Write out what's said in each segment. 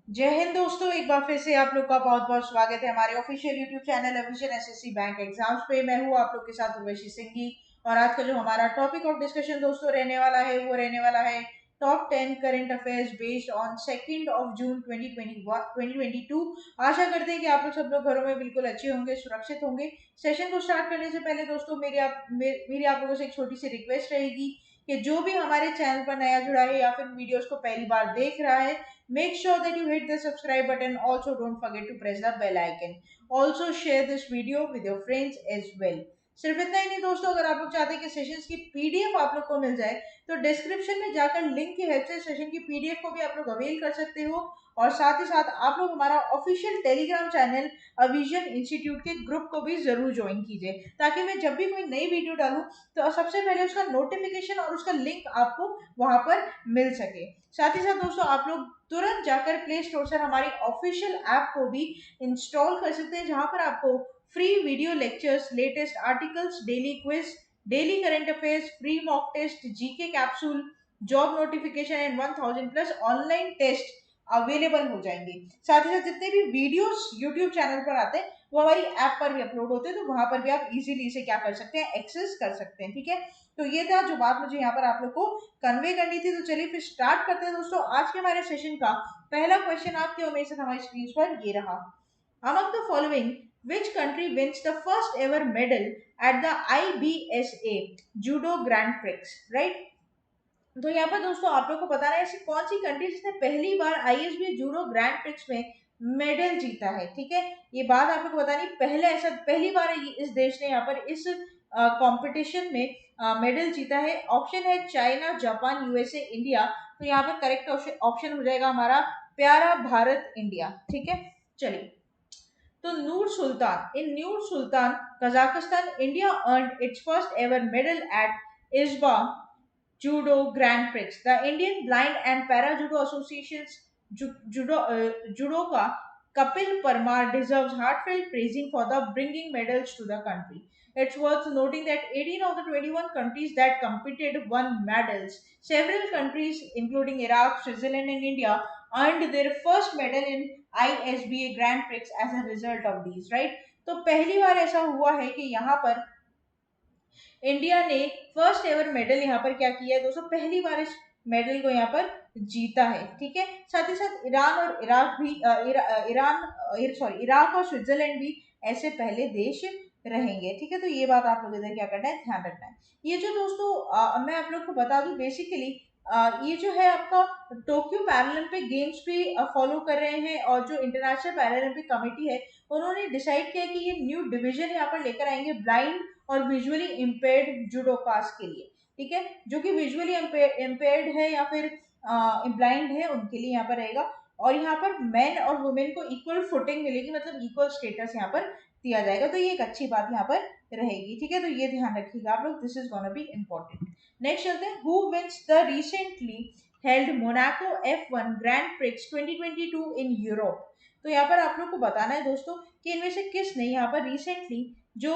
जय हिंद दोस्तों, एक बार फिर से आप लोग का बहुत बहुत स्वागत है हमारे official YouTube channel vision SSC bank exams पे। मैं हूँ आप लोग के साथ उर्वशी सिंघी। और आज का जो हमारा टॉपिक ऑफ डिस्कशन दोस्तों रहने वाला है वो रहने वाला है top 10 current affairs based on 2 जून 2022। आशा करते हैं कि आप लोग सब लोग घरों में बिल्कुल अच्छे होंगे, सुरक्षित होंगे। सेशन को स्टार्ट करने से पहले दोस्तों मेरी आप लोगों से एक छोटी सी रिक्वेस्ट रहेगी कि जो भी हमारे चैनल पर नया जुड़ा है या फिर वीडियोस को पहली बार देख रहा है, make sure that you hit the subscribe button. Also, don't forget to press the bell icon. Also, share this video with your friends as well. सिर्फ इतना ही नहीं दोस्तों, अगर आप लोग चाहते हैं कि सेशंस की पीडीएफ आप लोग को मिल जाए तो डिस्क्रिप्शन में जाकर लिंक की हेल्प से सेशन की पीडीएफ को भी आप लोग अवेल कर सकते हो। और साथ ही साथ आप लोग हमारा ऑफिशियल टेलीग्राम चैनल अविजन इंस्टीट्यूट के ग्रुप को भी जरूर ज्वाइन कीजिए, ताकि मैं जब भी कोई नई वीडियो डालूं तो सबसे पहले उसका नोटिफिकेशन और उसका लिंक आपको वहां पर मिल सके। साथ ही साथ दोस्तों आप लोग तुरंत जाकर प्ले स्टोर से हमारी ऑफिशियल ऐप को भी इंस्टॉल कर सकते हैं, जहां पर आपको free video lectures, latest articles, daily quiz, daily current affairs, free mock test, GK capsule, job notification and 1000 plus online test available हो जाएंगे। साथ ही साथ जितने भी वीडियोस यूट्यूब चैनल पर आते हैं वो हमारी ऐप पर भी अपलोड होते हैं, तो वहां पर भी आप इजीली इसे क्या कर सकते हैं, एक्सेस कर सकते हैं। ठीक है, तो ये था जो बात मुझे यहाँ पर आप लोग को कन्वे करनी थी। तो चलिए फिर स्टार्ट करते हैं दोस्तों आज के हमारे सेशन का पहला क्वेश्चन आपके और मेरे साथ हमारी स्क्रीन पर ये रहा। Among the following, which country wins the first ever medal at the IBSA Judo Grand Prix? Right? तो यहाँ पर दोस्तों आप लोग को बताना है ऐसी कौन सी कंट्री जिसने पहली बार आईएसबी जूडो ग्रैंड प्रिक्स में मेडल जीता है। ठीक है, ये बात आप लोग को बतानी, पहली बार इस देश ने यहाँ पर इस कंपटीशन में मेडल जीता है। ऑप्शन है चाइना, जापान, यूएसए, इंडिया। तो यहाँ पर करेक्ट ऑप्शन हो जाएगा हमारा प्यारा भारत, इंडिया। ठीक है, चलिए। तो Nur Sultan Kazakhstan, India earned its first ever medal at इस्बा Judo Grand Prix. The Indian Blind and Para Judo Association's judoka Kapil Parmar deserves heartfelt praising for the bringing medals to the country. It's worth noting that 18 of the 21 countries that competed won medals. Several countries, including Iraq, Switzerland, and India, earned their first medal in ISBA Grand Prix as a result of these. Right? तो पहली बार ऐसा हुआ है कि यहाँ पर India ने first ever medal यहाँ पर क्या किया है दोस्तों, पहली बार इस मेडल को यहाँ पर जीता है। ठीक है, साथ ही साथ ईरान और इराक भी इराक और स्विट्जरलैंड भी ऐसे पहले देश रहेंगे। ठीक है, तो ये बात आप लोग इधर क्या करना है, ध्यान रखना है। ये जो दोस्तों मैं आप लोग को बता दूं, बेसिकली ये जो है आपका टोक्यो पैरालंपिक गेम्स भी फॉलो कर रहे हैं, और जो इंटरनेशनल पैरालंपिक कमेटी है उन्होंने डिसाइड किया कि ये न्यू डिवीजन यहाँ पर लेकर आएंगे ब्लाइंड और विजुअली इम्पेयर्ड जुडोकास के लिए। ठीक है, जो कि विजुअली इम्पेयर्ड है या फिर ब्लाइंड है उनके लिए यहाँ पर रहेगा। और यहाँ पर मेन और वुमेन को इक्वल फुटिंग मिलेगी, मतलब इक्वल स्टेटस यहाँ पर दिया जाएगा। तो ये एक अच्छी बात यहाँ पर रहेगी। ठीक है, तो ये ध्यान रखिएगा आप लोग, this is gonna be important. Next चलते हैं, who wins the recently held Monaco F1 grand prix 2022 in Europe. तो यहाँ पर आप लोग को बताना है दोस्तों कि इनमें से किसने यहाँ पर रिसेंटली जो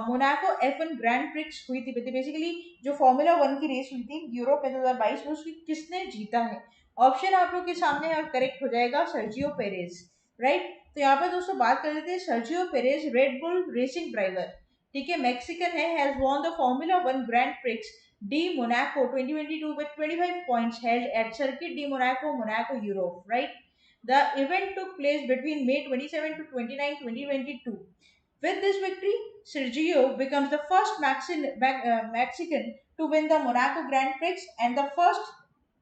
मोनाको F1 ग्रैंड प्रिक्स हुई थी, बेसिकली जो फॉर्मूला 1 की रेस हुई थी यूरोप में 2022 में, उसकी किसने जीता है। ऑप्शन आप लोग के सामने है और करेक्ट हो जाएगा सर्जियो पेरेज। राइट, तो यहाँ पर दोस्तों बात कर लेते हैं Sergio Perez, red bull racing driver. ठीक है, मैक्सिकन है, has won the formula 1 grand prix D Monaco 2022 with 25 points held at Circuit de Monaco, Monaco, Europe. Right, the event took place between May 27 to 29, 2022. With this victory, Sergio becomes the first Mexican to win the Monaco Grand Prix and the first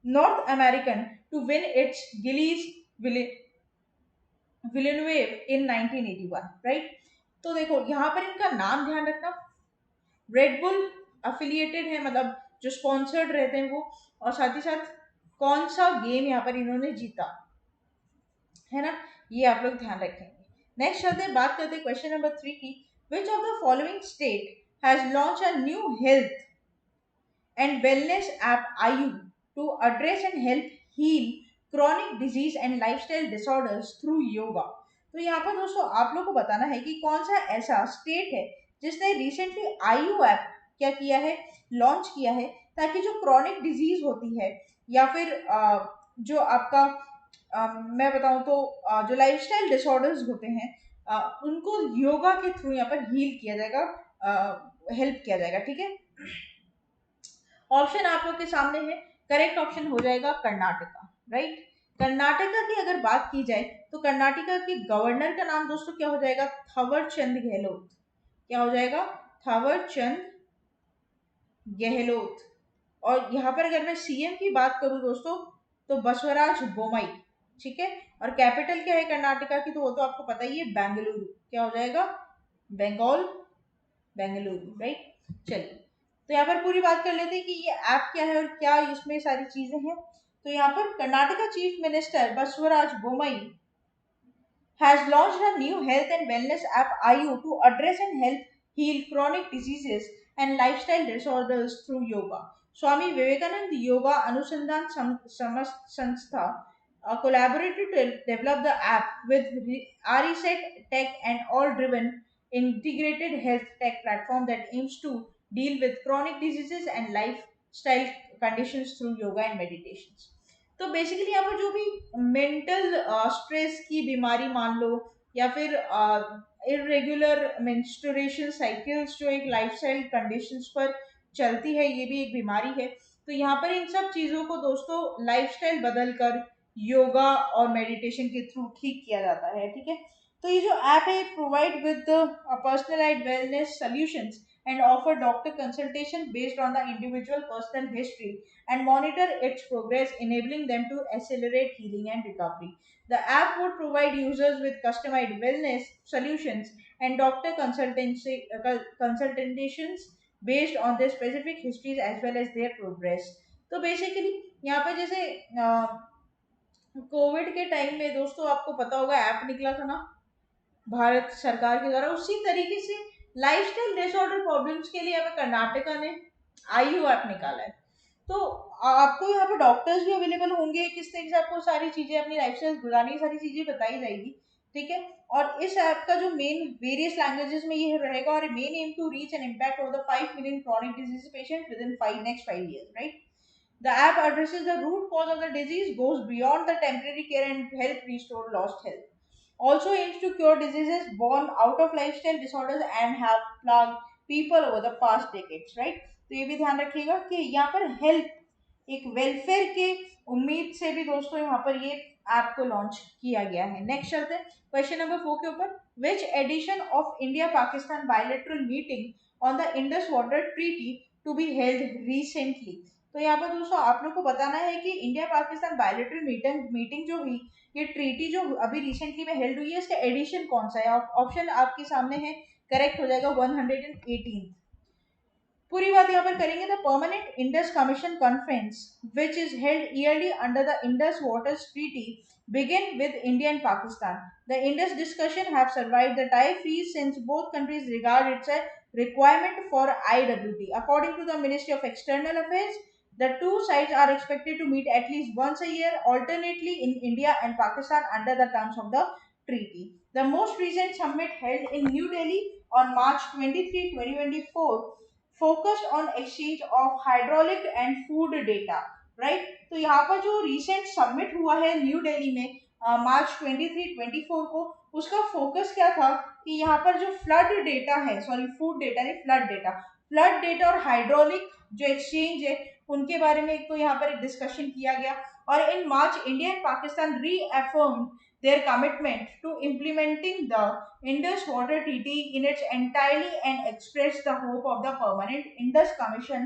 North American to win its Gilles Villeneuve in 1981. Right? तो देखो यहाँ पर इनका नाम ध्यान रखना, red bull affiliated है, मतलब जो स्पॉन्सर्ड रहते हैं वो, और साथ ही साथ कौन सा गेम यहाँ पर इन्होंने जीता है ना, ये आप लोग ध्यान रखेंगे। नेक्स्ट चलते हैं, बात करते हैं क्वेश्चन नंबर 3 की। Which of the following state has launch a new health and wellness app Ayu to address and help heal chronic disease and lifestyle disorders through yoga. तो यहाँ पर दोस्तों आप लोग को बताना है कि कौन सा ऐसा स्टेट है जिसने रिसेंटली आयु ऐप क्या किया है, लॉन्च किया है, ताकि जो क्रॉनिक डिजीज होती है या फिर जो आपका मैं बताऊं तो जो लाइफस्टाइल डिसऑर्डर्स होते हैं उनको योगा के थ्रू यहाँ पर हील किया जाएगा, हेल्प किया जाएगा, ठीक है। ऑप्शन आप लोग के सामने है, करेक्ट ऑप्शन हो जाएगा कर्नाटका, राइट। कर्नाटका की अगर बात की जाए तो कर्नाटका के गवर्नर का नाम दोस्तों क्या हो जाएगा, थावर चंद गहलोत। क्या हो जाएगा, थावर चंद गहलोत। और यहाँ पर अगर मैं सीएम की बात करूं दोस्तों तो बसवराज बोमई, ठीक है। और कैपिटल क्या है कर्नाटका की, तो वो तो आपको पता ही है, बेंगलुरु। क्या हो जाएगा, बंगाल, बेंगलुरु, राइट। चलिए, तो यहाँ पर पूरी बात कर लेते हैं कि ये ऐप क्या है और क्या इसमें सारी चीजें हैं। तो यहाँ पर Karnataka chief minister Basavaraj Bommai has launched a new health and wellness app IU to address and help heal chronic diseases and lifestyle disorders through yoga. Swami Vivekananda Yoga Anusandhan Sanstha collaborated to develop the app with RESET Tech and all-driven integrated health tech platform that aims to deal with chronic diseases and lifestyle conditions through yoga and meditations. तो basically यहाँ पर जो भी mental stress की बीमारी मान लो, या फिर इरेगुलर मेंस्ट्रुएशन साइकिल्स जो एक लाइफस्टाइल कंडीशंस पर चलती है, ये भी एक बीमारी है। तो यहाँ पर इन सब चीज़ों को दोस्तों लाइफस्टाइल बदल कर योगा और मेडिटेशन के थ्रू ठीक किया जाता है, ठीक है। तो ये जो ऐप है provide with personalised wellness solutions and offer doctor consultation based on the individual personal history and monitor its progress, enabling them to accelerate healing and recovery. The app would provide users with customized wellness solutions and doctor consultations based on their specific histories as well as their progress. तो basically यहाँ पे जैसे Covid के time में दोस्तों आपको पता होगा ऐप निकला था ना भारत सरकार के द्वारा, उसी तरीके से लाइफस्टाइल डिसऑर्डर प्रॉब्लम्स के लिए हमें कर्नाटका ने आयु ऐप निकाला है। तो आपको यहाँ पे डॉक्टर्स भी अवेलेबल होंगे, किस तरीके से आपको सारी चीजें अपनी लाइफस्टाइल गुजारनी, सारी चीजें बताई जाएगी, ठीक है। और इस ऐप का जो मेन वेरियस लैंग्वेजेस में ये रहेगा, और main aim to reach an impact of the 5 million chronic disease patients within next 5 years, right? The app addresses the root cause of the disease, goes beyond the temporary care and help restore lost health. Also aims to cure diseases born out of lifestyle disorders and have plagued people over the past decades, right? तो ये भी ध्यान रखिएगा कि यहाँ पर health एक welfare के उम्मीद से भी दोस्तों यहाँ पर ये ऐप को लॉन्च किया गया है। नेक्स्ट चलते हैं क्वेश्चन नंबर 4 के ऊपर। Which edition of India Pakistan bilateral meeting on the Indus water treaty to be held recently. तो यहाँ पर दोस्तों आप लोग को बताना है कि इंडिया पाकिस्तान बायलैटरल मीटिंग जो हुई, ये ट्रीटी जो अभी रिसेंटली में हेल्ड हुई है, इसका एडिशन कौन सा है। ऑप्शन आपके सामने है, करेक्ट हो जाएगा 118। पूरी बात यहाँ पर करेंगे। The permanent Indus commission conference which is held yearly under the Indus waters treaty begin with India and Pakistan. The Indus discussion have survived the tie freeze since both countries regard it's a requirement for IWT. According to the Ministry of External Affairs, the two sides are expected to meet at least once a year, alternately in India and Pakistan under the terms of the treaty. The most recent summit held in New Delhi on March 23, 2024 focused on exchange of hydraulic and food data, right? तो यहाँ पर जो recent summit हुआ है new Delhi में मार्च 23-24 को, उसका focus क्या था कि यहाँ पर जो फ्लड डेटा है, सॉरी फूड डेटा नहीं, फ्लड डेटा और हाइड्रोलिक जो एक्सचेंज है उनके बारे में एक तो यहाँ पर एक डिस्कशन किया गया। और in March India and Pakistan reaffirmed their commitment to implementing the Indus Water Treaty in its entirety and expressed the hope of the permanent Indus Commission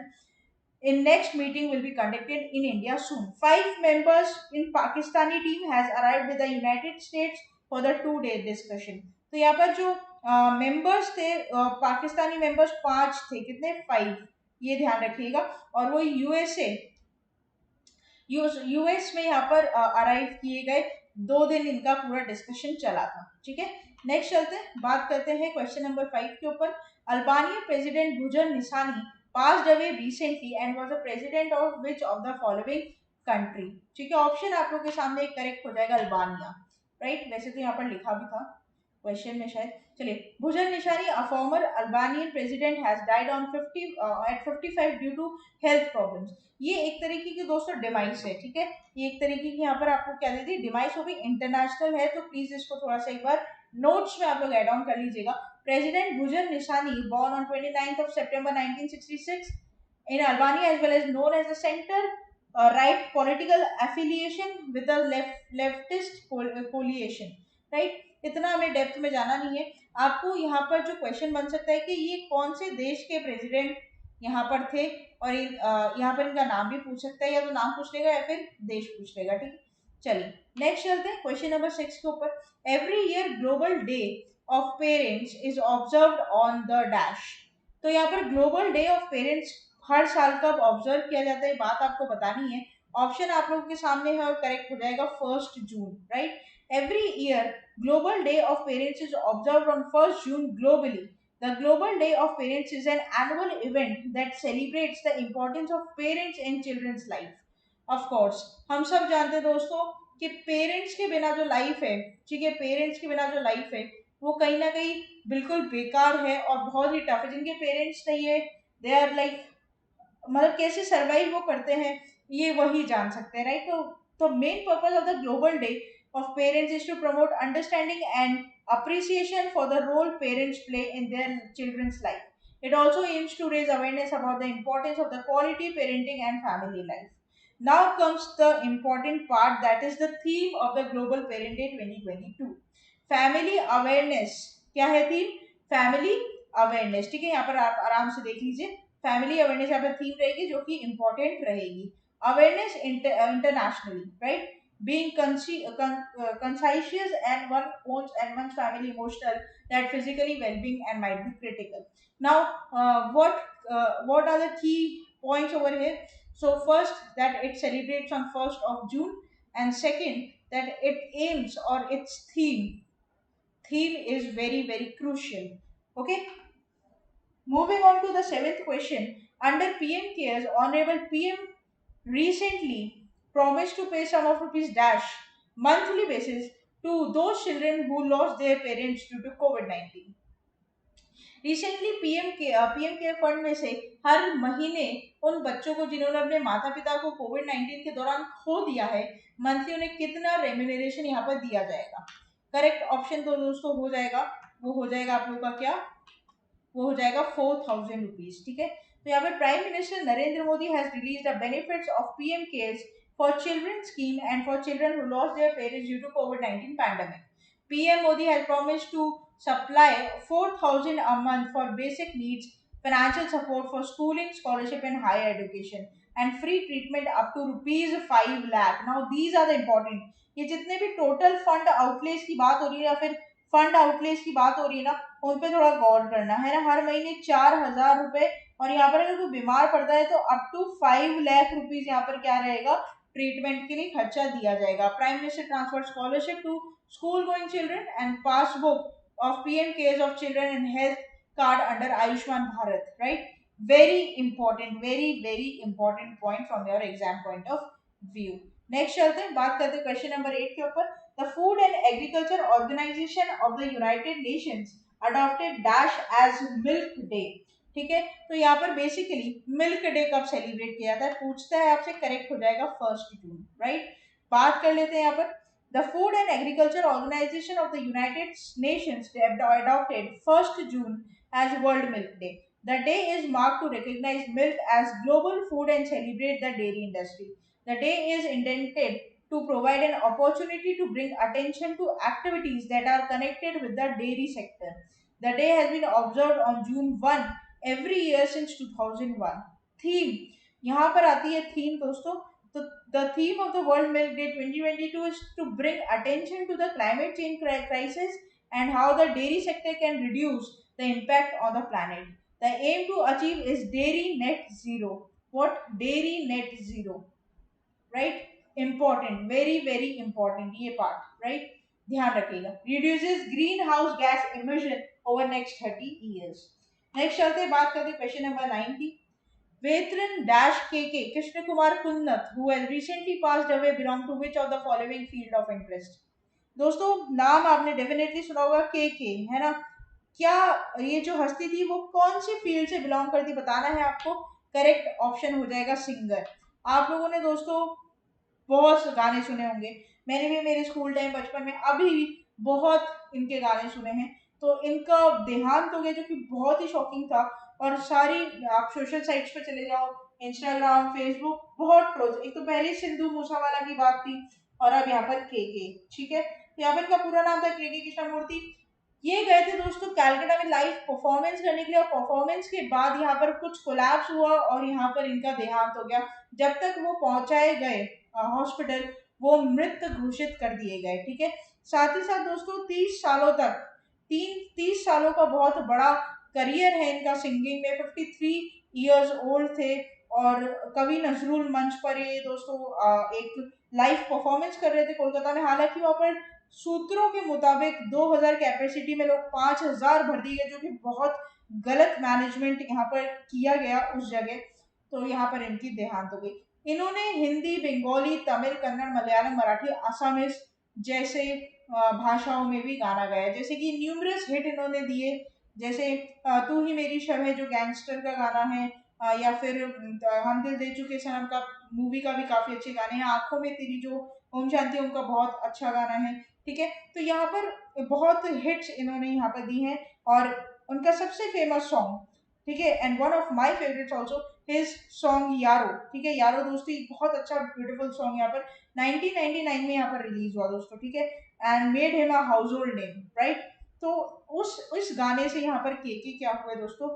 in next meeting will be conducted in India soon. 5 members in Pakistani team has arrived with the United States for the 2-day discussion. तो यहाँ पर जो members थे Pakistani members 5 थे, कितने 5, ये ध्यान रखिएगा। और वो यूएस में यहाँ पर अराइव किए गए, 2 दिन इनका पूरा डिस्कशन चला था, ठीक है। नेक्स्ट चलते हैं, बात करते हैं क्वेश्चन नंबर 5 के ऊपर। Albania president Bujar Nishani passed away recently and was the president of which of the following country, ठीक है। ऑप्शन आप लोग के सामने एक करेक्ट हो जाएगा अल्बानिया, राइट। वैसे तो यहाँ पर लिखा भी था क्वेश्चन में शायद। चलिए, भुजन Nishani a former Albanian president has died on 50 at 55 due to health problems. ये एक तरीके की दोस्तों डिवाइस है, ठीक है, ये एक तरीके की यहाँ पर आपको क्या देती है डिवाइस, वो भी इंटरनेशनल है, तो प्लीज इसको थोड़ा सा एक बार नोट्स में आप लोग एड ऑन कर लीजिएगा। प्रेसिडेंट भुजन निशानी born on 29th of September 1966 in Albania as well as known as the center right political affiliation with the leftist coalition, right। इतना हमें डेप्थ में जाना नहीं है। आपको यहाँ पर जो क्वेश्चन बन सकता है कि ये कौन से देश के प्रेसिडेंट यहाँ पर थे, और यहाँ पर इनका नाम भी पूछ सकता है, या तो नाम पूछ लेगा या फिर देश पूछ लेगा, ठीक है। चलिए नेक्स्ट चलते हैं क्वेश्चन नंबर 6 के ऊपर। Every year global day of parents is observed on the dash. तो यहाँ पर ग्लोबल डे ऑफ पेरेंट्स हर साल कब ऑब्जर्व किया जाता है, बात आपको बतानी है। ऑप्शन आप लोगों के सामने है और करेक्ट हो जाएगा 1 जून, right. Every year global day of parents is observed on 1 June globally. The Global Day of Parents is an annual event that celebrates the importance of parents in children's life. Of course, हम सब जानते हैं दोस्तों कि parents के बिना जो life है, ठीक है, पेरेंट्स के बिना जो लाइफ है वो कहीं ना कहीं बिल्कुल बेकार है और बहुत ही टफ है। जिनके पेरेंट्स नहीं है, दे आर लाइक, मतलब कैसे सरवाइव वो करते हैं ये वही जान सकते हैं, राइट। तो main purpose of the global day of parents is to promote understanding and appreciation for the role parents play in their children's life. It also aims to raise awareness about the importance of the quality parenting and family life. Now comes the important part, that is the theme of the Global Parent Day 2022. Family awareness, क्या है theme? Family awareness, ठीक है, यहाँ पर आप आराम से देख लीजिए। फैमिली अवेयरनेस यहाँ पर थीम रहेगी जो कि इंपॉर्टेंट रहेगी। Awareness internationally, right, being conscientious and one's family emotional, that physically well-being and might be critical. Now what are the key points over here? So first, that it celebrates on 1st of June, and second, that it aims, or its theme is very very crucial, okay। Moving on to the 7th question, under PM cares, honorable PM recently promised to pay sum of rupees dash monthly basis to those children who lost their parents due to COVID-19. Recently PM care fund में से हर महीने उन बच्चों को जिन्होंने अपने माता पिता को कोविड-19 के दौरान खो दिया है, मंथली उन्हें कितना रेम्यूनरेशन यहाँ पर दिया जाएगा। करेक्ट ऑप्शन तो दोस्तों हो जाएगा, वो हो जाएगा आप लोग का क्या, वो हो जाएगा 4000 रुपीज, ठीक है। तो यहाँ पे prime minister Narendra Modi has released the benefits of PM cares for children scheme and for children who lost their parents due to कोविड-19 pandemic. PM Modi has promised to supply 4000 a month for basic needs, financial support for schooling, scholarship and higher education, and free treatment up to rupees 5 lakh. Now these are the important, ये जितने भी total fund आउटलेस की बात हो रही है या फिर फंड आउटलेस की बात हो रही है ना, उन पे थोड़ा गौर करना है ना। हर महीने 4000 रुपए, और यहाँ पर अगर कोई बीमार पड़ता है तो अप टू 5 लाख रुपीज यहाँ पर क्या रहेगा, ट्रीटमेंट के लिए खर्चा दिया जाएगा। Prime minister transfer scholarship to school going children and passbook of PM cares of children and health card under Ayushman Bharat, right? Very important, very very important point from your exam point of view. Next चलते हैं, बात करते हैं question number 8 के ऊपर। The Food and Agriculture Organization of the United Nations adopted dash as Milk Day, ठीक है। तो यहाँ पर बेसिकली मिल्क डे कब सेलिब्रेट किया जाता है पूछता है आपसे, करेक्ट हो जाएगा 1 जून, राइट। बात कर लेते हैं यहाँ पर। The Food and Agriculture Organization of the United Nations adopted 1st June as World Milk Day. The day is marked to recognize milk as global food and celebrate the dairy industry. The day is intended to provide an opportunity to bring attention to activities that are connected with the dairy sector. The day has been observed on June 1 every year since 2001. Theme, यहाँ पर आती है theme दोस्तों। So the theme of the World Milk Day 2022 is to bring attention to the climate change crisis and how the dairy sector can reduce the impact on the planet. The aim to achieve is dairy net zero. What? Dairy net zero, right? Important, very very important ये part, right? ध्यान रखिएगा। Reduces greenhouse gas emission over next 30 years. Next चलते बात करते question number 9 की। Vetran Dash KK Krishna Kumar Kunnath, who has recently passed away, belong to which of the following field of interest? दोस्तों नाम आपने definitely सुना होगा, के है ना। क्या ये जो हस्ती थी वो कौन सी फील्ड से बिलोंग करती, बताना है आपको। करेक्ट ऑप्शन हो जाएगा सिंगर। आप लोगों ने दोस्तों बहुत से गाने सुने होंगे, मैंने भी मेरे स्कूल टाइम बचपन में अभी भी बहुत इनके गाने सुने हैं। तो इनका देहांत हो गया जो कि बहुत ही शॉकिंग था। और सारी, आप सोशल साइट्स पे चले जाओ, इंस्टाग्राम, फेसबुक, बहुत ट्रोल्स। एक तो पहले सिंधु मूसावाला की बात थी, और अब यहाँ पर के, ठीक है। तो यहाँ पर इनका पूरा नाम था के कृष्णमूर्ति। ये गए थे दोस्तों कैलकाटा में लाइव परफॉर्मेंस करने के लिए, और परफॉर्मेंस के बाद यहाँ पर कुछ कोलैप्स हुआ और यहाँ पर इनका देहांत हो गया। जब तक वो पहुंचाए गए हॉस्पिटल, वो मृत घोषित कर दिए गए, ठीक है। साथ ही साथ दोस्तों 30 सालों तक, 30 सालों का बहुत बड़ा करियर है इनका सिंगिंग में। 53 इयर्स ओल्ड थे, और कवि नजरुल मंच पर ये दोस्तों एक लाइव परफॉर्मेंस कर रहे थे कोलकाता में। हालांकि वहां पर सूत्रों के मुताबिक 2000 कैपेसिटी में लोग 5000 भर दिए गए, जो कि बहुत गलत मैनेजमेंट यहाँ पर किया गया उस जगह। तो यहाँ पर इनकी देहांत हो गई। इन्होंने हिंदी, बंगाली, तमिल, कन्नड़, मलयालम, मराठी, असमीज जैसे भाषाओं में भी गाना गाया। जैसे कि न्यूमरस हिट इन्होंने दिए, जैसे तू ही मेरी शब है जो गैंगस्टर का गाना है, या फिर हम दिल दे चुके सनम का मूवी का भी काफी अच्छे गाने हैं। आंखों में तेरी जो ओम शांति ओम का बहुत अच्छा गाना है, ठीक है। तो यहाँ पर बहुत हिट्स इन्होंने यहाँ पर दी हैं। और उनका सबसे फेमस सॉन्ग, ठीक है, and one of my favourites also, his song यारो, ठीक है। यारो दोस्तों एक बहुत अच्छा ब्यूटीफुल सॉन्ग यहाँ पर 1999 में यहाँ पर रिलीज हुआ दोस्तों, ठीक है, and made him a house hold name, right. तो उस गाने से यहाँ पर के क्या हुए दोस्तों,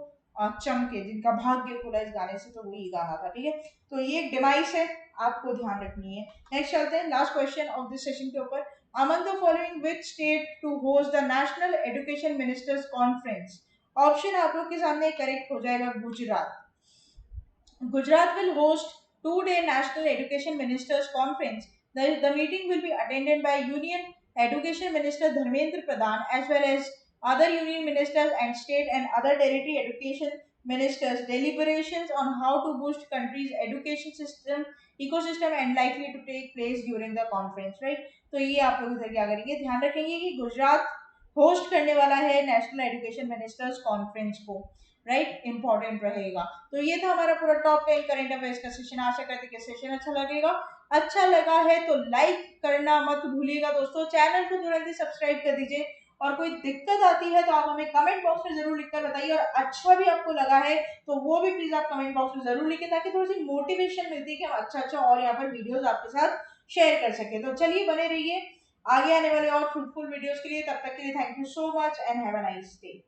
चमके, जिनका भाग्य खुला इस गाने से, तो वो ये गाना था, ठीक है। तो ये एक डिवाइस है, आपको ध्यान रखनी है। नेक्स्ट चलते हैं last question of this session के ऊपर। Among the following which state to host the national education ministers conference. Option आप लोग के सामने करेक्ट हो जाएगा Gujarat. Gujarat will host two-day National Education Ministers Conference. The meeting will be attended by Union Education Minister Dharmendra Pradhan as well as other union ministers and state and other territory education ministers. Deliberations on how to boost country's education system ecosystem and likely to take place during the conference, right? तो ये आप लोग इधर क्या करेंगे, ध्यान रखेंगे कि गुजरात होस्ट करने वाला है नेशनल एजुकेशन मिनिस्टर्स कॉन्फ्रेंस को, राइट, इंपॉर्टेंट रहेगा। तो ये था हमारा पूरा टॉप 10 करंट अफेयर्स का सेशन। आशा करते कि सेशन अच्छा लगेगा। अच्छा लगा है तो लाइक करना मत भूलिएगा दोस्तों, चैनल को तुरंत ही सब्सक्राइब कर दीजिए। और कोई दिक्कत आती है तो आप हमें कमेंट बॉक्स में जरूर लिखकर बताइए, और अच्छा भी आपको लगा है तो वो भी प्लीज आप कमेंट बॉक्स में जरूर लिखें, ताकि थोड़ी सी मोटिवेशन मिलती है कि हम अच्छा और यहाँ पर वीडियोस आपके साथ शेयर कर सके। तो चलिए बने रहिए आगे आने वाले और फ्रूटफुल वीडियोस के लिए। तब तक के लिए thank you so much and have a nice day.